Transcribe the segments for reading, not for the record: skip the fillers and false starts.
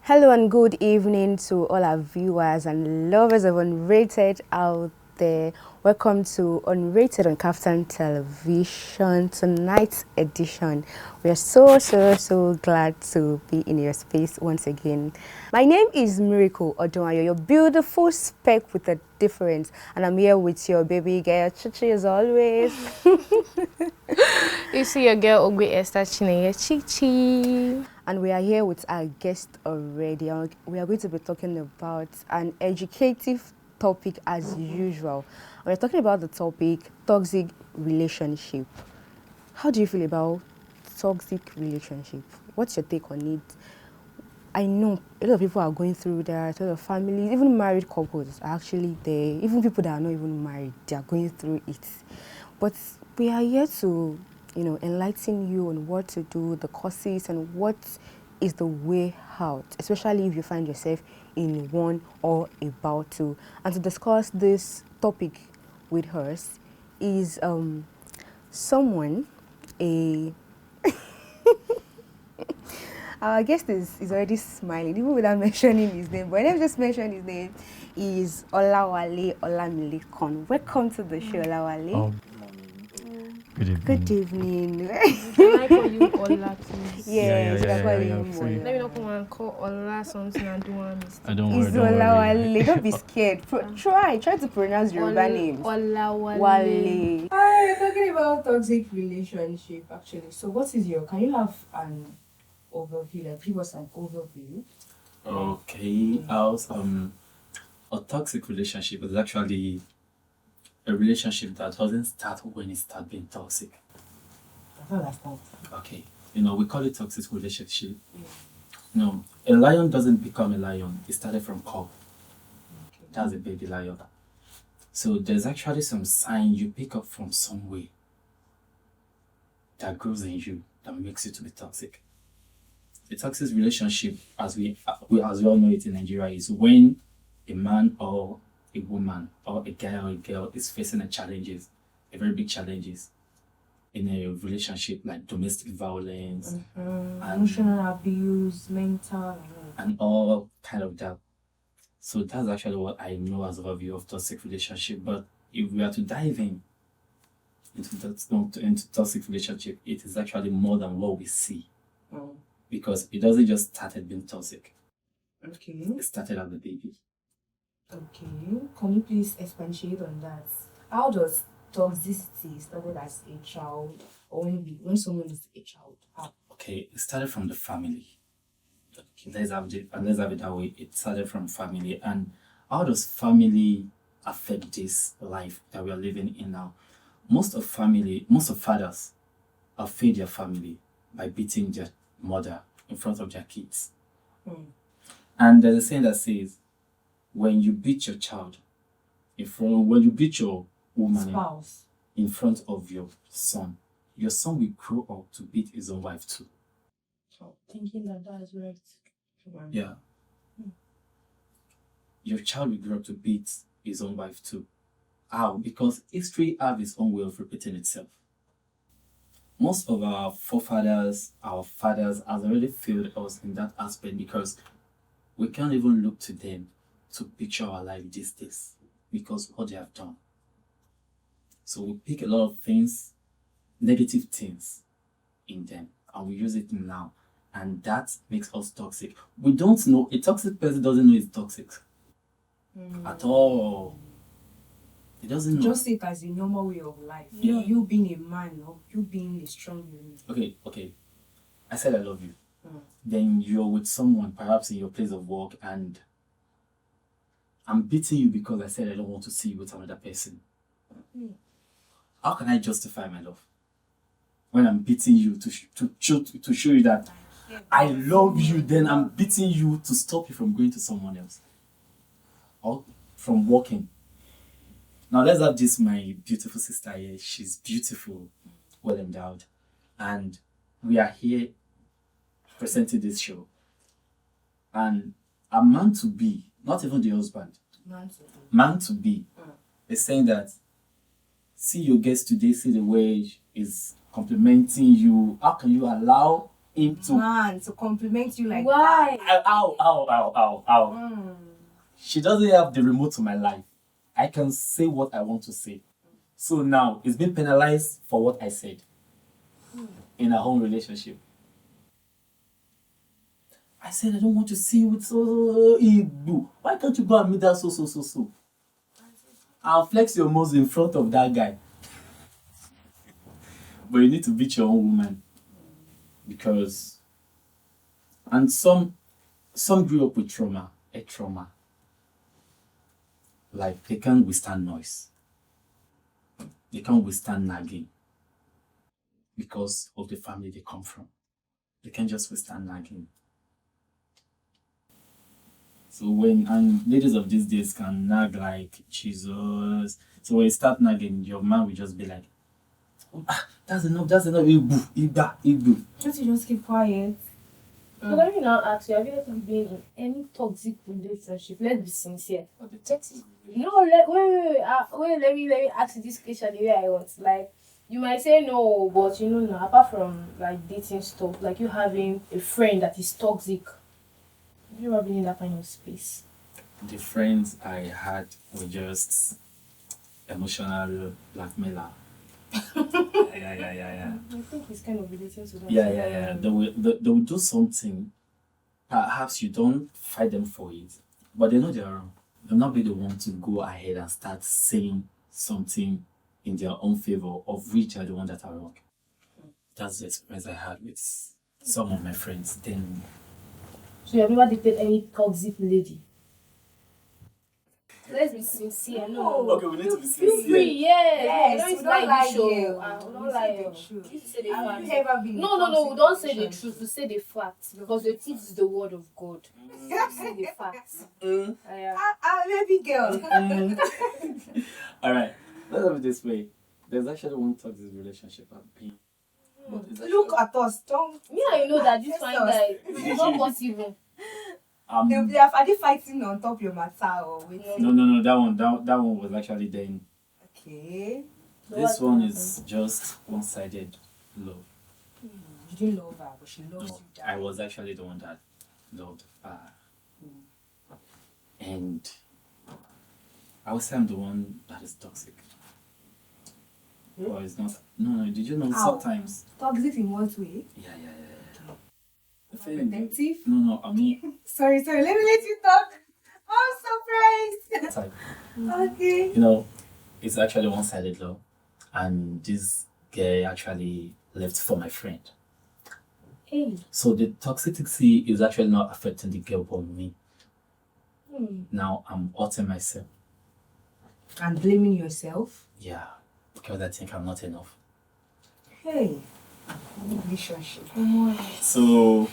Hello and good evening to all our viewers and lovers of Unrated out there. Welcome to Unrated on KAFTAN Television, tonight's edition. We are so glad to be in your space once again. My name is Miracle Odoayo, your beautiful speck with a difference, and I'm here with your baby girl, Chichi, as always. You see your girl Ogwe Esther Chineye Chichi. And we are here with our guest already. We are going to be talking about an educative topic as usual. We're talking about the topic toxic relationship. How do you feel about toxic relationship? What's your take on it? I know a lot of people are going through that. A lot of families, even married couples, are actually there. Even people that are not even married, they are going through it. But we are here to, enlighten you on what to do, the causes, and what is the way out, especially if you find yourself in one or about to. And to discuss this topic with us is someone, our guest is already smiling, even without mentioning his name. But let me just mention his name. Is Olawale Olamilekan. Welcome to the show, Olawale. Good evening. Good evening. Can I call you Ola, please? Yes, you can call him free. Ola. Let me not come and call Ola something and do one mistake. I don't worry. It's Don't worry. Olawale. Don't be scared. Try to pronounce Yoruba names. Olawale. Wale. Hi, we're talking about toxic relationship actually. So can you have an overview, like give us an overview? Okay. A toxic relationship is actually a relationship that doesn't start when it starts being toxic. I don't understand. Okay. We call it toxic relationship. No, a lion doesn't become a lion. It started from cub. Okay. That's a baby lion. So there's actually some sign you pick up from somewhere that grows in you that makes you to be toxic. A toxic relationship, as we all know it in Nigeria, is when a man or a woman or a guy or a girl is facing a very big challenges in a relationship, like domestic violence, Emotional abuse, mental, and all kind of that. So that's actually what I know as a overview of toxic relationship. But if we are to dive into toxic relationship, it is actually more than what we see. Because it doesn't just started being toxic. Okay. It started as a baby. Okay. Can you please expatiate on that? How does toxicity started as a child, or when someone is a child? How? Okay, it started from the family. Okay, let's have it that way. It started from family. And how does family affect this life that we are living in now? Most of fathers have failed their family by beating their mother in front of their kids. And there's a saying that says, when you beat your child when you beat your woman Spouse in front of your son will grow up to beat his own wife too. So thinking that is right. Yeah. Your child will grow up to beat his own wife too. How? Because history has its own way of repeating itself. Most of our forefathers, our fathers, has already failed us in that aspect because we can't even look to them to picture our life these days because of what they have done. So we pick a lot of things, negative things in them, and we use it now. And that makes us toxic. We don't know, a toxic person doesn't know it's toxic at all. He doesn't know. Just see it as a normal way of life. Yeah. You being a man or you being a strong woman. Okay. I said I love you. Then you're with someone, perhaps in your place of work, and I'm beating you because I said I don't want to see you with another person. How can I justify my love when I'm beating you to show you that I love you? Then I'm beating you to stop you from going to someone else or from walking. Now let's have this, my beautiful sister here. She's beautiful, well endowed, and we are here presenting this show. And a man to be, not even the husband, man to be is saying that, see your guest today, see the way is complimenting you. How can you allow him to man to compliment you like Why? ow. She doesn't have the remote to my life. I can say what I want to say. So now it's been penalized for what I said in our own relationship. I said I don't want to see you with so. Why can't you go and meet that so? I'll flex your muscle in front of that guy. But you need to beat your own woman. Because and some grew up with trauma, a trauma. Like they can't withstand noise. They can't withstand nagging because of the family they come from. They can't just withstand nagging. So and ladies of these days can nag like Jesus. So when you start nagging, your man will just be like, oh, that's enough, Igbo. Just you just keep quiet. So let me now ask you, have you ever been in any toxic relationship? Let's be sincere. No, wait, let me ask you this question the way I want. Like, you might say no, but you know, now, apart from like dating stuff, like you having a friend that is toxic, have you ever been in that kind of space? The friends I had were just emotional blackmailer. Yeah. I think it's kind of related to that. Yeah. They will do something. Perhaps you don't fight them for it, but they know they're wrong. They'll not be the one to go ahead and start saying something in their own favor, of which are the one that are wrong. That's the experience I had with some of my friends. Then, So you have never dated any toxic lady? Let's be sincere. No. okay, we need to be Feel sincere. free, yes. Yes, Don't we don't lie show. here. We don't lie. We say the truth. You say the Have facts. you ever been in No, toxic we don't say the relationship? truth. We say the facts because the truth is the word of God. We say the facts. Yeah. Baby girl. All right, let's have it this way. There's actually one toxic relationship I've been. But it's Look at us. Don't. Me, I know that this Yes, fine us. guy is not possible. Are they fighting on top of your matter or waiting? No. That one was actually then. Okay. So This what one happened? is just one-sided love. You didn't love her, but she loves No, you. I was actually the one that loved her. And I would say I'm the one that is toxic. Or it's not. No, did you know Ow. sometimes? Toxic in what way? Yeah. The thing- Protective? No, I mean, Sorry. Let me let you talk. I'm surprised. type. Okay. You know, it's actually one-sided love. And this guy actually left for my friend. Hey. So the toxicity is actually not affecting the girl but me. Now I'm hurting myself. And blaming yourself. Yeah, because I think I'm not enough. Hey. Relationship. So,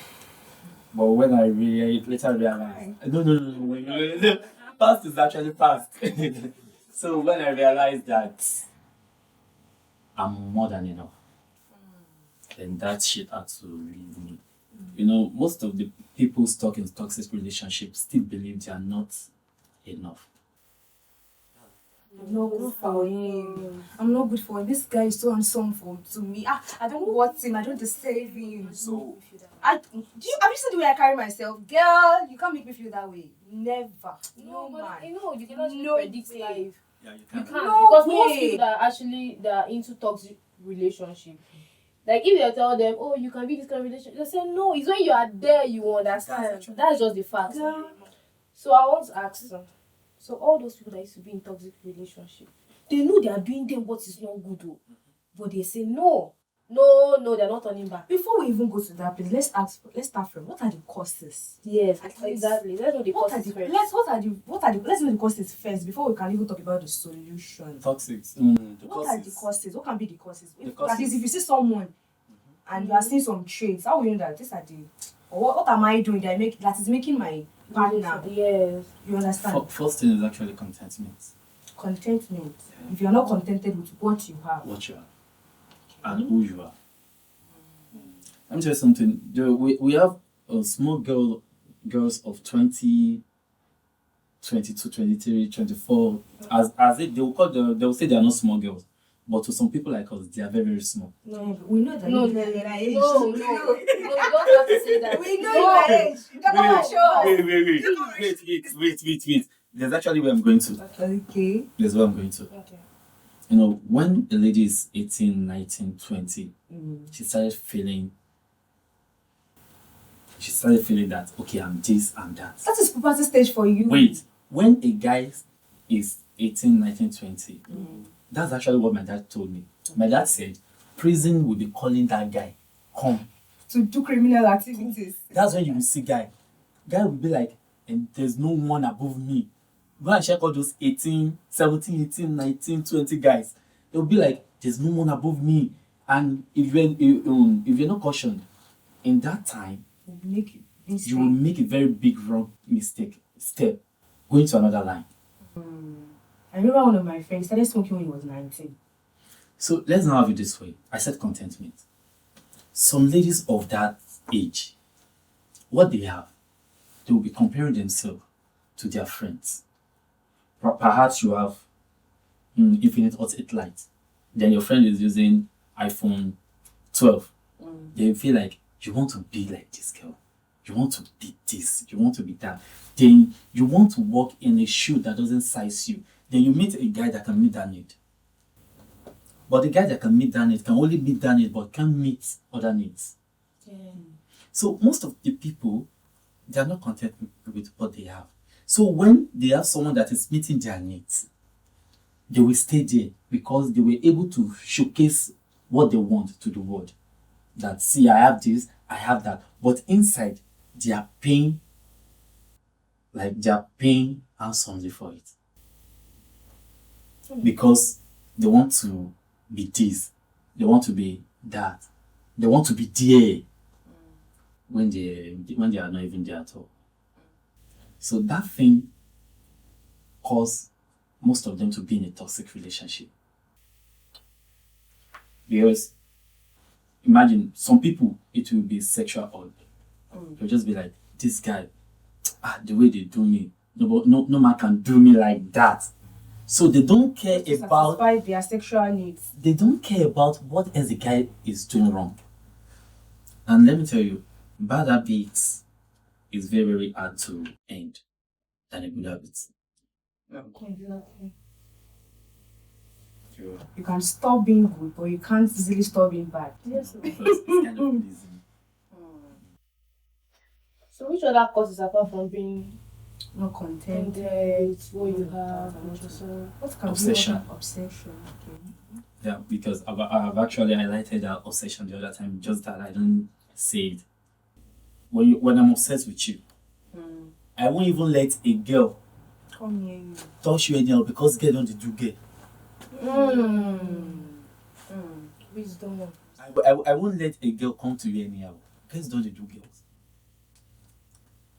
but when I later realized, no. Past is actually past. So when I realized that I'm more than enough, then that shit had to leave me. You know, most of the people stuck in toxic relationships still believe they are not enough. I'm not good for him. I'm not good for him. This guy is so handsome to me. I don't want him. I don't deserve him. So, Have you seen the way I carry myself? Girl, you can't make me feel that way. Never. No, but man. you know, you cannot No predict way. life. yeah, you You can. can't No because most way. people that are into toxic relationship, like if you tell them, oh, you can be this kind of relationship, they say no. It's when you are there you understand. That's just the fact. Girl. So I want to ask them. So all those people that used to be in toxic relationship, they know they are doing them what is not good, but they say no, they're not turning back. Before we even go to that place, let's start from what are the causes? Yes, At least- exactly. Let's know the What are causes the first. let's know the causes first before we can even talk about the solution. Toxic. What are the causes? What can be the causes? The At least causes. if you see someone and you are seeing some traits, how will you know that these are the or what am I doing that is making my partner? Yes. You understand? First thing is actually contentment. Contentment. If you are not contented with what you have, What you are and who you are. Let me tell you something. We have small girls of 20, 22, 23, 24. As they will say they are not small girls, But to some people like us, they are very, very small. No, we know that. No, you no, are your age. you don't have to say that. We know your age. Come on, show us. Wait. There's actually where I'm going to. Okay. There's where I'm going to. Okay. You know, when a lady is 18, 19, 20, she started feeling that, okay, I'm this, I'm that. That is puberty stage for you. Wait, when a guy is 18, 19, 20, that's actually what my dad told me. My dad said, prison will be calling that guy, come. To do criminal activities. That's when you will see guy. Guy will be like, and there's no one above me. Go and check all those 18, 17, 18, 19, 20 guys. They'll be like, there's no one above me. And if you're not cautioned, in that time, you will make a very big wrong step, going to another line. I remember one of my friends started smoking when he was 19. So let's now have it this way. I said contentment. Some ladies of that age, what they have, they will be comparing themselves to their friends. Perhaps you have Infinite Hot 8 Lite. Then your friend is using iPhone 12. They feel like you want to be like this girl. You want to be this. You want to be that. Then you want to walk in a shoe that doesn't size you. Then you meet a guy that can meet that need. But the guy that can meet that need can only meet that need but can't meet other needs. Yeah. So most of the people, they are not content with what they have. So when they have someone that is meeting their needs, they will stay there because they were able to showcase what they want to the world. That, see, I have this, I have that. But inside, they are paying handsomely for it. Because they want to be this, they want to be that, they want to be there when they are not even there at all. So that thing caused most of them to be in a toxic relationship. Because imagine some people, it will be sexual urge. They'll just be like, this guy, the way they do me, no man can do me like that. So they don't care about their sexual needs. They don't care about what else the guy is doing wrong. And let me tell you, bad habits is very, very hard to end than a good habit. Exactly. You can stop being good, but you can't easily stop being bad. Yes. It's kind of easy. So which other causes apart from being Not content. content, what you have, and yourself? What can Obsession. be obsession? Okay. Yeah, because I've actually highlighted that obsession the other time, just that I don't say it. When I'm obsessed with you, I won't even let a girl Come near you. touch you anyhow because girl don't do girl. Wisdom. I won't let a girl come to you anyhow. Girls don't do girls.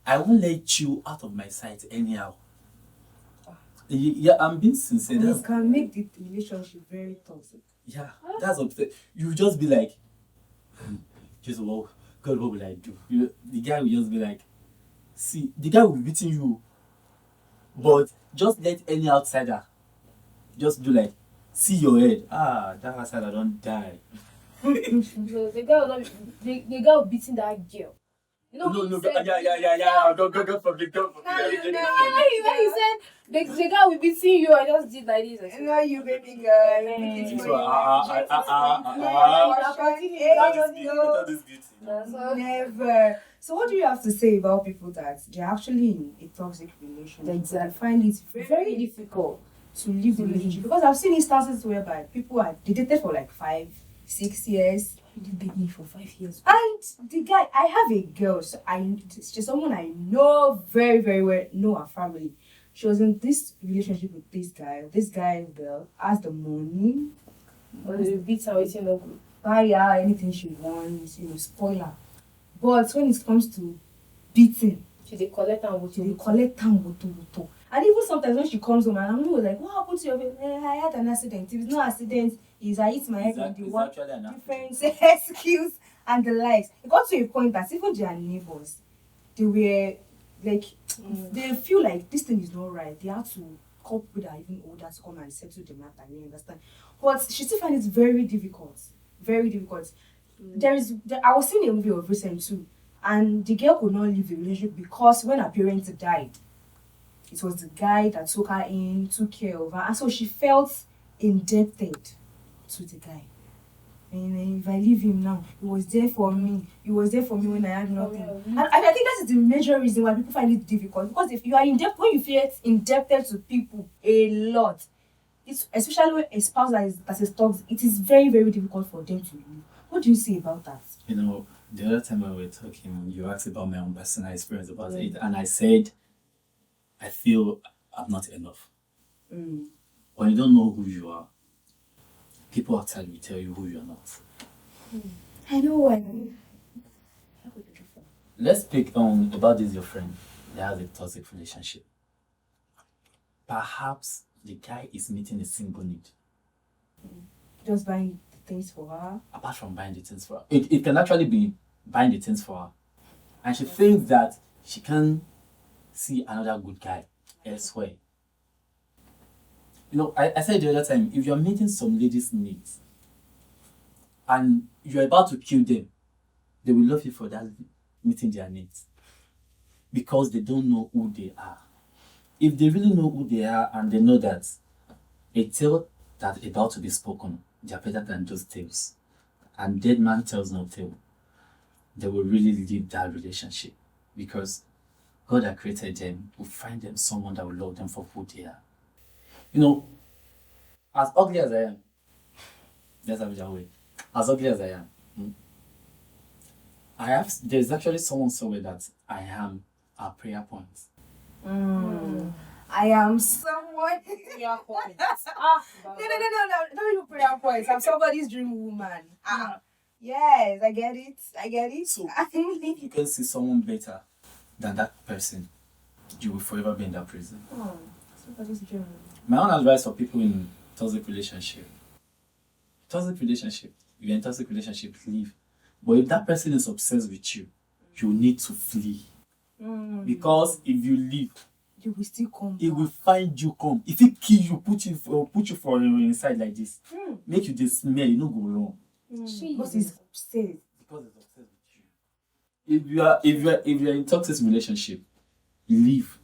I won't let you out of my sight anyhow. Yeah, I'm being sincere. And it can make the relationship very toxic. Yeah, that's upset. You just be like, just what, God, what will I do? The guy will just be like, see, the guy will be beating you, but just let any outsider just do like, see your head. That outsider don't die. The guy will not be, the guy will beating that girl. You know, No, he go said- Go from the go. When he said the guy will be seeing you, I just did like this. I said, No, you baby girl. Never. So what do you have to say about people that they're actually in a toxic relationship? Exactly. I find it very difficult. to leave the relationship because I've seen instances whereby people are dated for like 5-6 years. You've been dating for 5 years. And the guy, I have a girl, so she's someone I know very, very well, know her family. She was in this relationship with this guy. This guy, well, has the money, But the beats are waiting up. buy her anything she wants, spoil her. But when it comes to beating, She dey collect and she what dey collect time woto. And even sometimes when she comes home and I'm always like, what happened to your baby? I had an accident. If it's no accident, I hit my head with the one different excuse and the likes. It got to a point that even their neighbors, they were like, they feel like this thing is not right. They had to couple that are even older to come and settle the matter, you understand? But she still finds it very difficult. Very difficult. I was seeing a movie of recent too, and the girl could not leave the relationship because when her parents died, it was the guy that took her in, took care of her, and so she felt indebted to the guy. And if I leave him now, he was there for me. He was there for me when I had nothing. And I think that is the major reason why people find it difficult. Because if you are when you feel indebted to people a lot, it's especially when a spouse that is toxic, it is very, very difficult for them to leave. What do you say about that? You know, the other time when we were talking, you asked about my own personal experience about it, and I said, I feel I'm not enough. When you don't know who you are, people outside will tell you who you are not. I know. Let's speak about this your friend that has a toxic relationship. Perhaps the guy is meeting a single need. Just buying the things for her. Apart from buying the things for her. It can actually be buying the things for her. And she thinks that she can see another good guy elsewhere. You know, I said the other time, if you're meeting some ladies' needs and you're about to kill them, they will love you for that meeting their needs. Because they don't know who they are. If they really know who they are and they know that a tale that's about to be spoken, they are better than those tales. And dead man tells no tale. They will really leave that relationship. Because God that created them will find them someone that will love them for who they are. You know, as ugly as I am, let's have it that way. As ugly as I am, there's actually someone somewhere that I am a prayer point. I am someone. Prayer point. No, not even prayer points. I'm somebody's dream woman. Yes, I get it. So, if you can see someone better than that person, you will forever be in that prison. Somebody's dream woman. My own advice for people in toxic relationship, if you're in toxic relationship, leave. But if that person is obsessed with you, you need to flee. Because if you leave, you will still come. It will find you come. If it kill you, put you for inside like this, make you this smell, you no go wrong. Because he's obsessed. Because it's obsessed with you. If you are in toxic relationship, leave.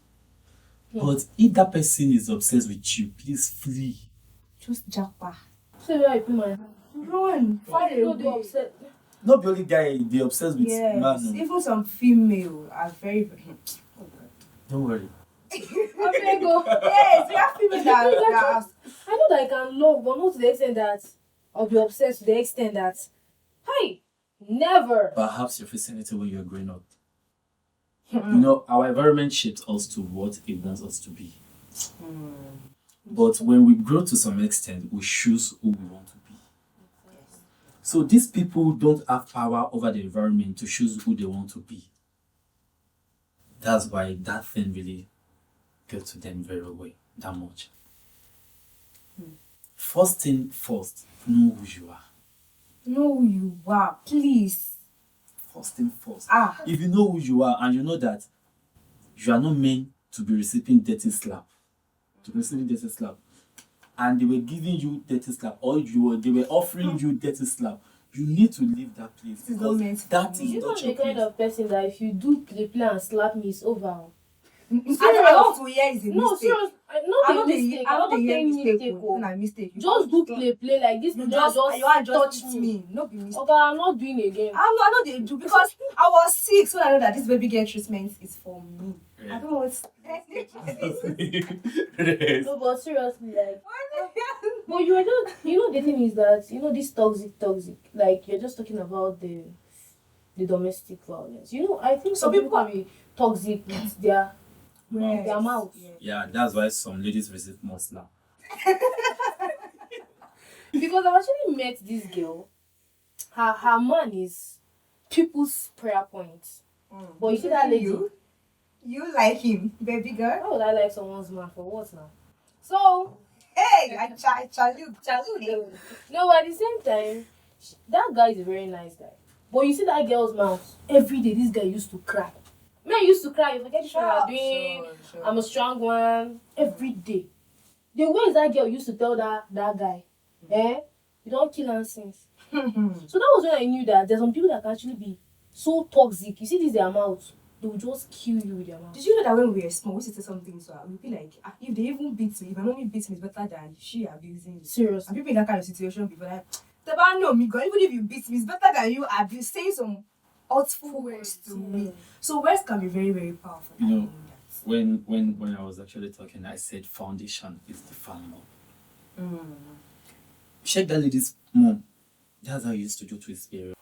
But if that person is obsessed with you, please flee. Just jackpot. So where I put my hand. Run. Why do they upset? Not the only guy they obsessed with man. No. Even some female are very, very. Oh God. Don't worry. Okay, go. Yes, we have females that I know that I can love, but not to the extent that I'll be obsessed to the extent that, hey, never. Perhaps you're facing it when you're growing up. You know, our environment shapes us to what it wants us to be. But when we grow to some extent, we choose who we want to be. So these people don't have power over the environment to choose who they want to be. That's why that thing really gets to them very well, that much. First thing first, know who you are. Know who you are, please. First thing first. If you know who you are and you know that you are not meant to be receiving dirty slap, and they were giving you dirty slap, or they were offering you dirty slap, you need to leave that place. Because that is You know not your the kind place. of person that if you do play and slap me, it's over. I don't want to hear is a No, mistake. serious. Not a mistake. I I'm don't not hear saying mistake. oh. Not mistake. Just do play like this. You Just touch me. me. No be mistake. Okay, I'm not doing it again. I know they do because I was sick, so I know that this baby girl treatment is for me. Yeah. I don't know what's No, but seriously, like. But you were just, the thing is that, this toxic, like, you're just talking about the domestic violence. I think some people can be toxic with their mouth. Yeah, that's why some ladies receive more slap. Because I've actually met this girl. Her man is people's prayer point. But you see that lady? You like him, baby girl? How would I like someone's man for what now? So, hey, I chalu. No, but at the same time, that guy is a very nice guy. But you see that girl's mouth, every day this guy used to cry. Men used to cry, you forget what you're doing. Sure. I'm a strong one. Every day. The way that girl used to tell that guy, you don't kill her since. So that was when I knew that there's some people that can actually be so toxic. You see this their mouth, they will just kill you with their mouth. Did you know that when we were small, we used to say something, so we'd be like, if they even beat me, if my mommy beats me, it's better than she abusing me. Seriously. And people in that kind of situation before, like, Teba, no, me, God, even if you beat me, it's better than you abuse, saying some hurtful words to me. So words can be very, very powerful. You know, when I was actually talking, I said foundation is the family. Check that lady's mom. That's how he used to do to his parents.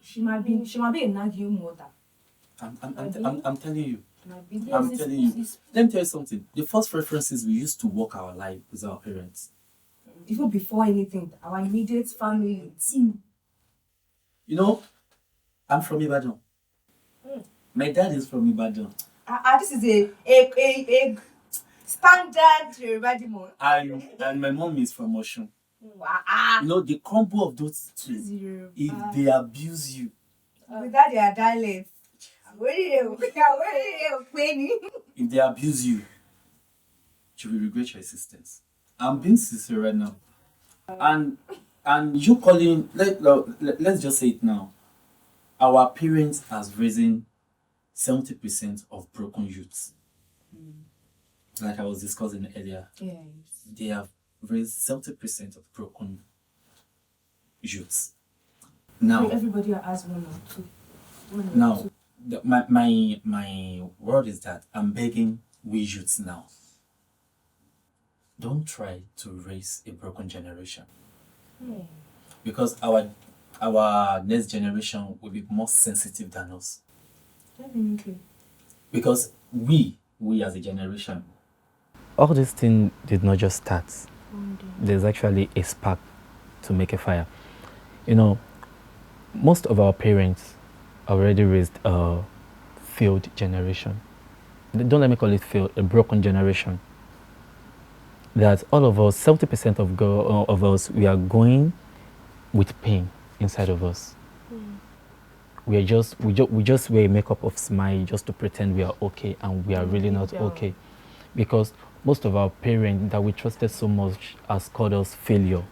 She might be a nagging mother. I'm telling you. I'm telling you. Let me tell you something. The first references we used to walk our life with our parents. Even before anything, our immediate family team. You know, I'm from Ibadan. My dad is from Ibadan. This is a standard Yoruba demon. And my mom is from Oshun. Wow. You know, the combo of those two, if they abuse you, without their dialect, if they abuse you, you will regret your existence. I'm being sincere right now. And you calling, let's just say it now. Our parents has raising 70% of broken youths. Like I was discussing earlier. Yes. They have raised 70% of broken youths. Now everybody has one or two. Now, my word is that I'm begging we youths now. Don't try to raise a broken generation. Because our next generation will be more sensitive than us. Definitely. Because we as a generation, all this thing did not just start. There's actually a spark to make a fire. You know, most of our parents already raised a failed generation. Don't let me call it failed, a broken generation. That all of us, 70% of us, we are going with pain inside of us. We just wear makeup of smile just to pretend we are okay, and we are really not okay. Because most of our parents that we trusted so much has called us failure.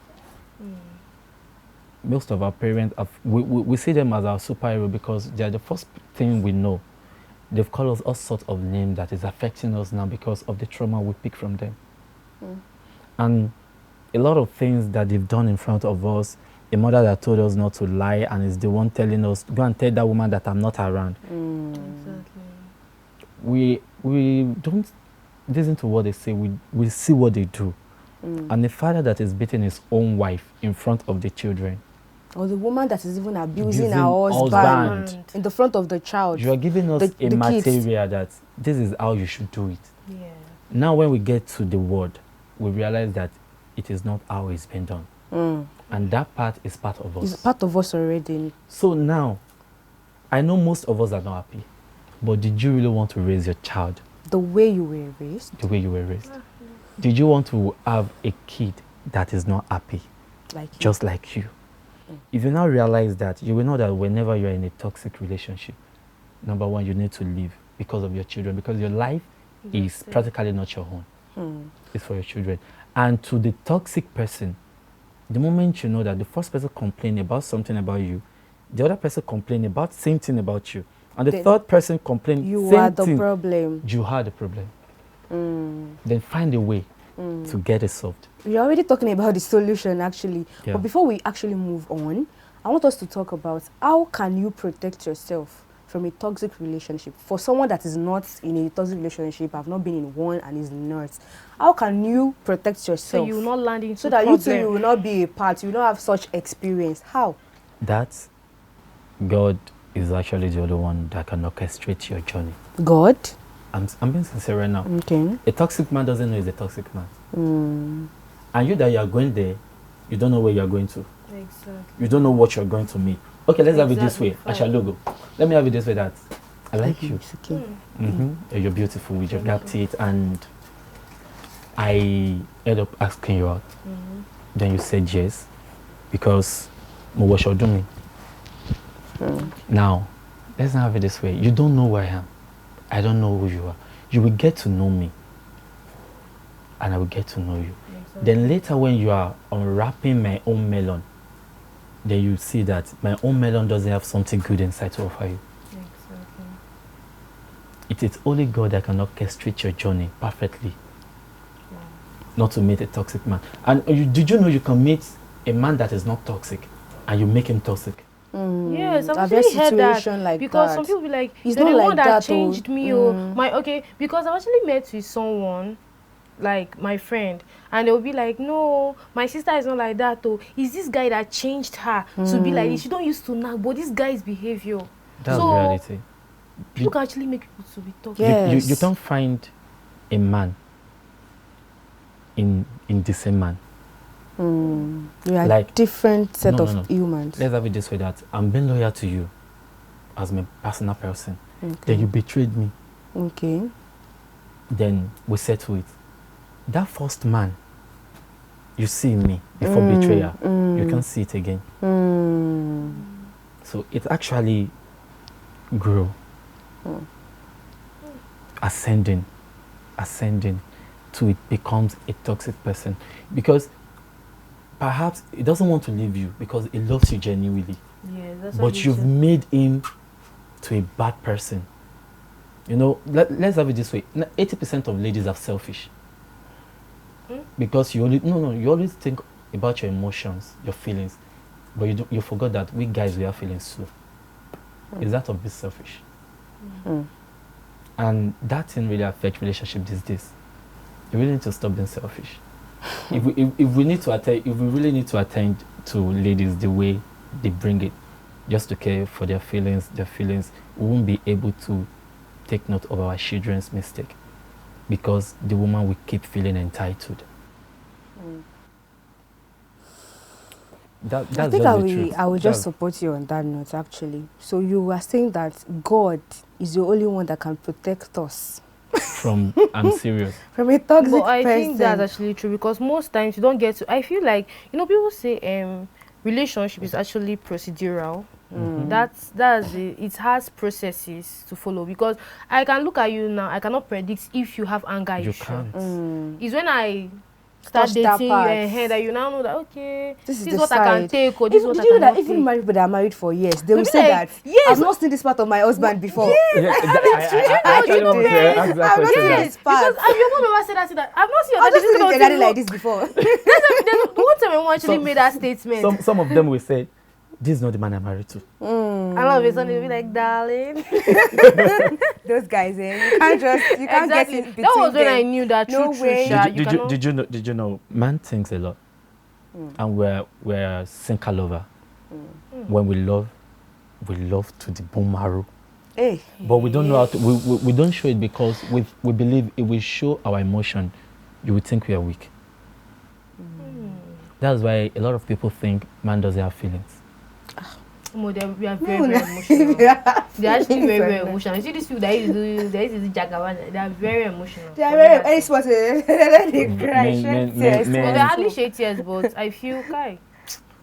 Most of our parents, we see them as our superhero because they are the first thing we know. They've called us all sorts of names that is affecting us now because of the trauma we pick from them. And a lot of things that they've done in front of us, a mother that told us not to lie and is the one telling us, go and tell that woman that I'm not around. Exactly. We don't listen to what they say, we see what they do. And the father that is beating his own wife in front of the children. Or the woman that is even abusing her husband in the front of the child. You are giving us a material that this is how you should do it. Yeah. Now when we get to the word, we realize that it is not how it's been done. And that part is part of us. It's part of us already. So now, I know most of us are not happy. But did you really want to raise your child the way you were raised? The way you were raised. Did you want to have a kid that is not happy? Just like you? If you now realize that, you will know that whenever you're in a toxic relationship, number one, you need to leave because of your children, because your life is practically not your own. It's for your children. And to the toxic person, the moment you know that the first person complained about something about you, the other person complained about same thing about you, and the third person complained you are the problem. You had the problem. Then find a way to get it solved. We're already talking about the solution actually. Yeah. But before we actually move on, I want us to talk about how can you protect yourself from a toxic relationship. For someone that is not in a toxic relationship, have not been in one and is not, how can you protect yourself? So you will not land into so that problem. you too, you will not be a part, you will not have such experience. How? That God is actually the only one that can orchestrate your journey. God? I'm being sincere right now. Okay. A toxic man doesn't know he's a toxic man. And you that you are going there, you don't know where you are going to. Exactly. You don't know what you're going to meet. Okay, let's have it this way. Ashalogo. Let me have it this way that I like you. It's okay. You're beautiful with your gap teeth, and I end up asking you out. Then you said yes because what you're doing. Now, let's not have it this way. You don't know who I am. I don't know who you are. You will get to know me. and I will get to know you. Exactly. Then later when you are unwrapping my own melon, then you see that my own melon doesn't have something good inside to offer you. Exactly. It is only God that can orchestrate your journey perfectly. Not to meet a toxic man. And did you know you can meet a man that is not toxic and you make him toxic? Yes, I've I've had actually heard that situation like because that. some people be like, It's "You're not the like one that that, oh. changed me." Oh, because I've actually met with someone, like my friend, and they'll be like, "No, my sister is not like that. Oh, it's this guy that changed her to be like this. She don't used to nag, but this guy's behavior." That's So, reality. people can actually make people to be toxic. Yes. You don't find a man in the same man. We are Like, different set no, of no. humans. Let's have it this way, that I'm being loyal to you as my personal person. Okay. Then you betrayed me. Okay. Then we settle it. That first man you see in me before betrayal, you can't see it again. So it actually grew. Ascending to it becomes a toxic person, because perhaps it doesn't want to leave you because it loves you genuinely, Yeah, that's what but you've made him to a bad person. You know, let's have it this way. 80% of ladies are selfish. Because you always think about your emotions, your feelings, but you forgot that we guys, we have feelings too. Is that of being selfish? And that thing really affects relationship these days. You really need to stop being selfish. if we really need to attend to ladies the way they bring it, just to care for their feelings, we won't be able to take note of our children's mistake, because the woman will keep feeling entitled. That's I think just the truth. I will just support you on that note, actually. So you are saying that God is the only one that can protect us From I'm serious. from a toxic But I person. think that's actually true, because most times you don't get to. I feel like, people say relationship is actually procedural. That's it. It has processes to follow, because I can look at you now, I cannot predict if you have anger You issue. can't. It's when I start Touch that dating you part. that you now know that, okay, This is is the what I can side. take, or this is what Did I you know that cannot even take. married people that are married for years, they will be say like, that, yes. I've not seen this part of my husband before. Yeah, I actually want to ask that I've not question seen now. this part. Because your mom ever said that, I've not seen your I've just daddy seen this your daddy like this before. There's one time my mom actually Some- made that statement. Some of them will say, this is not the man I'm married to. And all of a sudden they'll be like, darling. Those guys, you can't get in between That was when them. I knew that No true, way. Sha, Did you know man thinks a lot, and we're sinker lover. When we love to the bone marrow. Hey. But we don't know how to. We don't show it because we believe if we show our emotion, you would think we are weak. That's why a lot of people think man doesn't have feelings. We are very, very emotional. Yeah. They're actually very, very emotional. You see these people that used to do Jagaban, they are very emotional. They are very any spot they cry, Men- shed men- tears. men- Well, men- they hardly shed tears, but I feel Kai.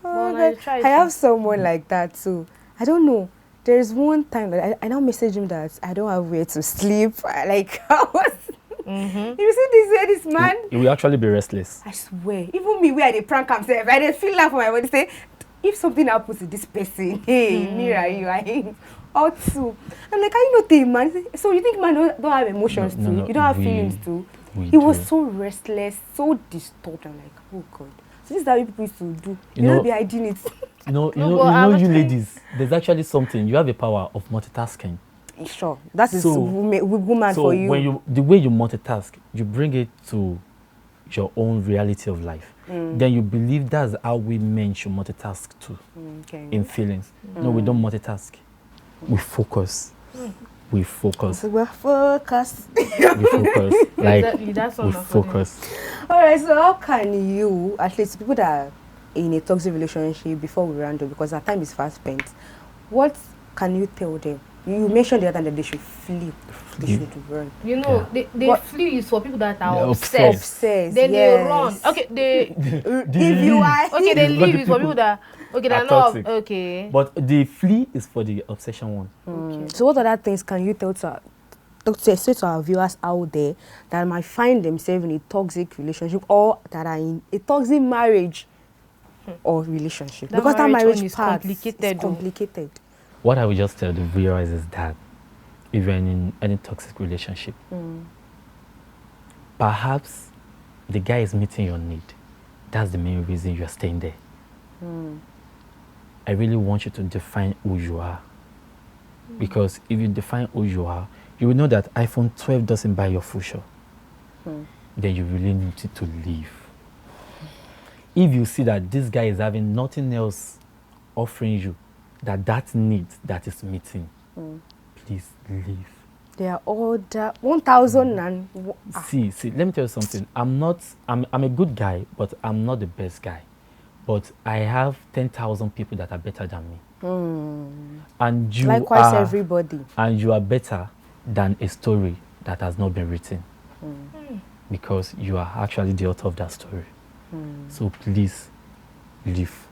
Oh, Well, God. I have someone like that too. I don't know. There's one time that I now message him that I don't have where to sleep. Like I was. You see this man? He will actually be restless. I swear. Even me, where they prank myself, I dey feel laugh for my body. Say, if something happens to this person, hey, Mira, you are in. Or two. I'm like, are you not a man? So you think man don't have emotions No, too? no, You don't have we- feelings too? we He was do. so restless, so disturbed. I'm like, oh God. So this is how people used to do. You You know- know, be hiding it. but You ladies, there's actually something. You have a power of multitasking. Sure, that is So- woman So for you. when the way you multitask, you bring it to your own reality of life. Then you believe that's how we men should multitask too, Okay. in feelings. No, we don't multitask. We focus. We focus. So we're focused. We focus. Like Exactly, that's we what I'm for them. focus. All right, so how can you, at least people that are in a toxic relationship, before we round up, because our time is fast spent, what can you tell them? You mentioned the other time that they should flee. They should run. You know, Yeah. they What- flee is for people that They're are obsessed. obsessed. Obsessed. Then yes. they run. Okay, they If you are okay, they Because leave the is for people people that are not toxic. okay. But the flee is for the obsession one. Okay. So what other things can you tell to say to our viewers out there that might find themselves in a toxic relationship or that are in a toxic marriage or relationship. Because that marriage is part complicated. is complicated. What I would just tell the viewers is that if you're in any toxic relationship, perhaps the guy is meeting your need. That's the main reason you're staying there. I really want you to define who you are. Because if you define who you are, you will know that iPhone 12 doesn't buy your future. Then you really need to leave. If you see that this guy is having nothing else offering you, that need that is meeting, please leave. They are all that 1,000 and... See, let me tell you something. I'm a good guy, but I'm not the best guy. But I have 10,000 people that are better than me. And you likewise, everybody. And you are better than a story that has not been written. Because you are actually the author of that story. So please, leave.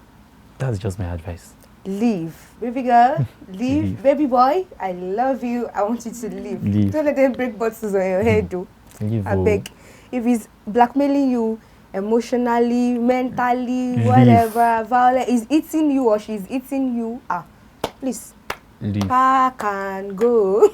That's just my advice. Leave. Baby girl, leave. Baby boy, I love you. I want you to leave. Don't let them break bottles on your head, though. Leave. I beg. If he's blackmailing you emotionally, mentally, whatever, violent, is eating you or she's eating you, please. Leave. Pack and go.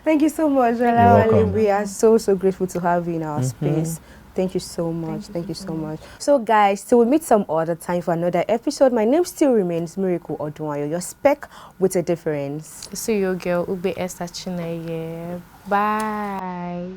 Thank you so much, Olawale. We are so grateful to have you in our space. Thank you so much. Thank you so much. So guys, till we meet some other time for another episode, my name still remains Miracle Odunayo, your spec with a difference. So your girl, Ube Esther Chineye. Bye.